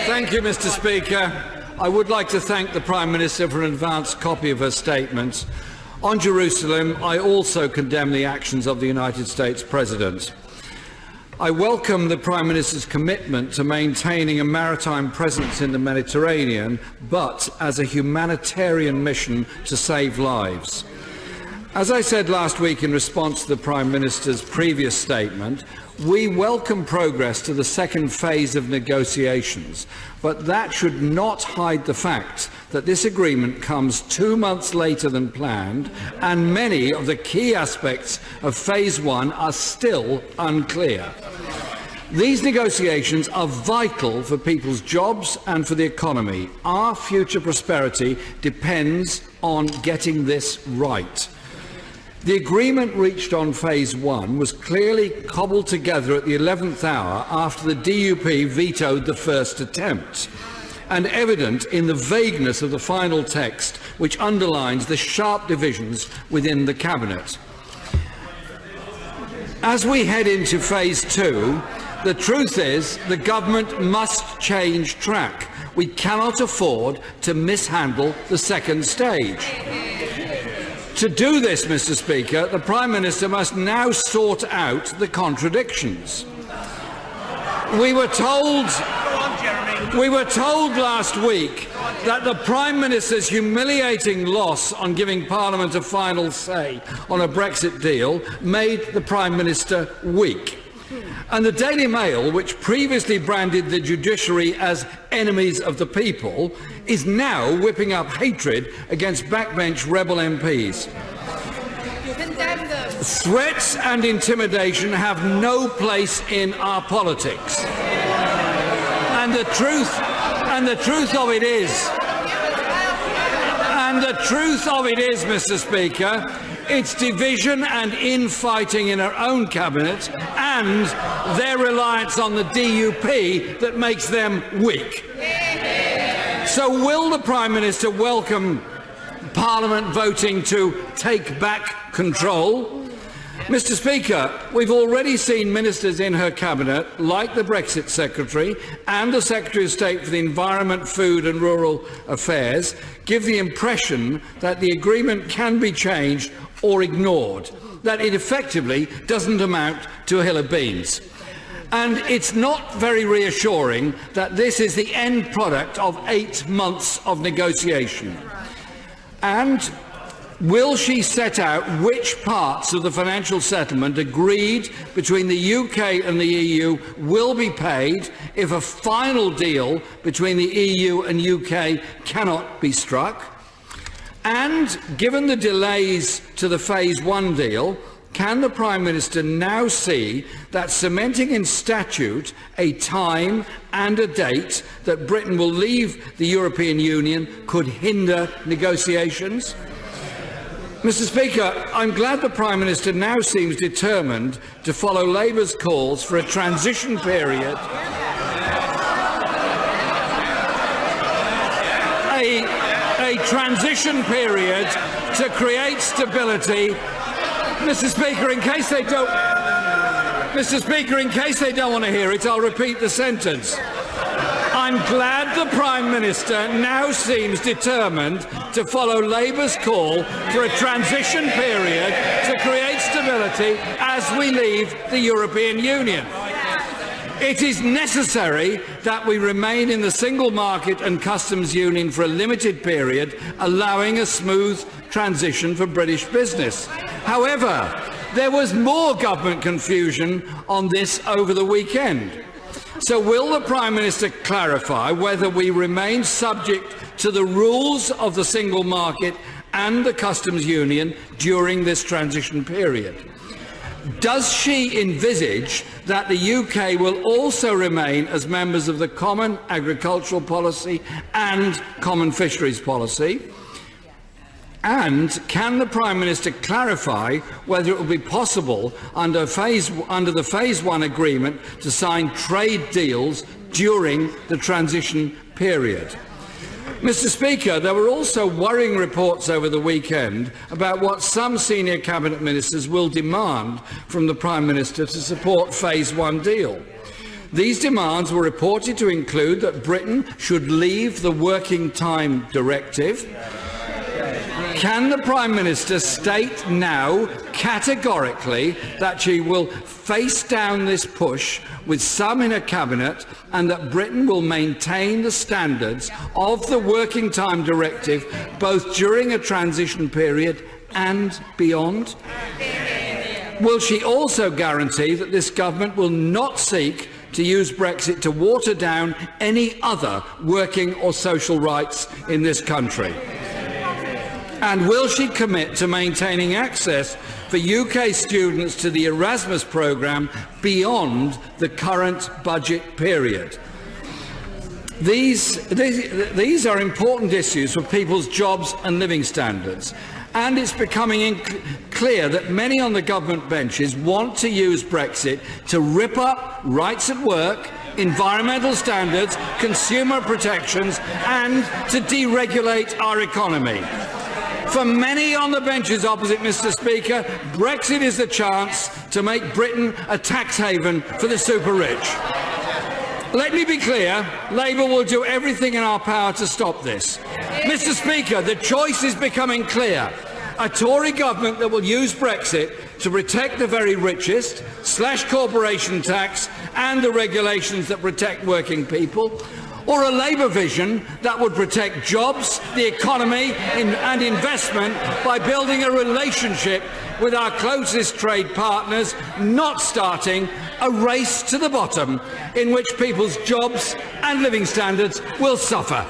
Thank you, Mr. Speaker. I would like to thank the Prime Minister for an advanced copy of her statement. On Jerusalem, I also condemn the actions of the United States President. I welcome the Prime Minister's commitment to maintaining a maritime presence in the Mediterranean, but as a humanitarian mission to save lives. As I said last week in response to the Prime Minister's previous statement, we welcome progress to the second phase of negotiations, but that should not hide the fact that this agreement comes 2 months later than planned, and many of the key aspects of Phase 1 are still unclear. These negotiations are vital for people's jobs and for the economy. Our future prosperity depends on getting this right. The agreement reached on Phase 1 was clearly cobbled together at the 11th hour after the DUP vetoed the first attempt, and evident in the vagueness of the final text, which underlines the sharp divisions within the Cabinet. As we head into Phase 2, the truth is the government must change track. We cannot afford to mishandle the second stage. To do this, Mr. Speaker, the Prime Minister must now sort out the contradictions. We were told last week that the Prime Minister's humiliating loss on giving Parliament a final say on a Brexit deal made the Prime Minister weak. And the Daily Mail, which previously branded the judiciary as enemies of the people, is now whipping up hatred against backbench rebel MPs. Threats and intimidation have no place in our politics. And the truth of it is, Mr. Speaker, it's division and infighting in our own cabinet and their reliance on the DUP that makes them weak. So will the Prime Minister welcome Parliament voting to take back control? Mr. Speaker, we've already seen ministers in her cabinet, like the Brexit Secretary and the Secretary of State for the Environment, Food and Rural Affairs, give the impression that the agreement can be changed or ignored, that it effectively doesn't amount to a hill of beans. And it's not very reassuring that this is the end product of 8 months of negotiation. And will she set out which parts of the financial settlement agreed between the UK and the EU will be paid if a final deal between the EU and UK cannot be struck? And given the delays to the Phase 1 deal, can the Prime Minister now see that cementing in statute a time and a date that Britain will leave the European Union could hinder negotiations? Mr. Speaker, I'm glad the Prime Minister now seems determined to follow Labour's calls for a transition period, a transition period to create stability. Mr. Speaker, in case they don't want to hear it, I'll repeat the sentence. I'm glad the Prime Minister now seems determined to follow Labour's call for a transition period to create stability as we leave the European Union. It is necessary that we remain in the single market and customs union for a limited period, allowing a smooth transition for British business. However, there was more government confusion on this over the weekend. So will the Prime Minister clarify whether we remain subject to the rules of the single market and the customs union during this transition period? Does she envisage that the UK will also remain as members of the Common Agricultural Policy and Common Fisheries Policy? And can the Prime Minister clarify whether it will be possible under the Phase 1 agreement to sign trade deals during the transition period? Mr. Speaker, there were also worrying reports over the weekend about what some senior cabinet ministers will demand from the Prime Minister to support Phase 1 deal. These demands were reported to include that Britain should leave the Working Time Directive. Can the Prime Minister state now categorically that she will face down this push with some in her cabinet and that Britain will maintain the standards of the Working Time Directive both during a transition period and beyond? Will she also guarantee that this government will not seek to use Brexit to water down any other working or social rights in this country? And will she commit to maintaining access for UK students to the Erasmus programme beyond the current budget period? These are important issues for people's jobs and living standards, and it's becoming clear that many on the government benches want to use Brexit to rip up rights at work, environmental standards, consumer protections, and to deregulate our economy. For many on the benches opposite, Mr. Speaker, Brexit is the chance to make Britain a tax haven for the super rich. Let me be clear, Labour will do everything in our power to stop this. Mr. Speaker, the choice is becoming clear. A Tory government that will use Brexit to protect the very richest, slash corporation tax and the regulations that protect working people, or a Labour vision that would protect jobs, the economy and investment by building a relationship with our closest trade partners, not starting a race to the bottom in which people's jobs and living standards will suffer.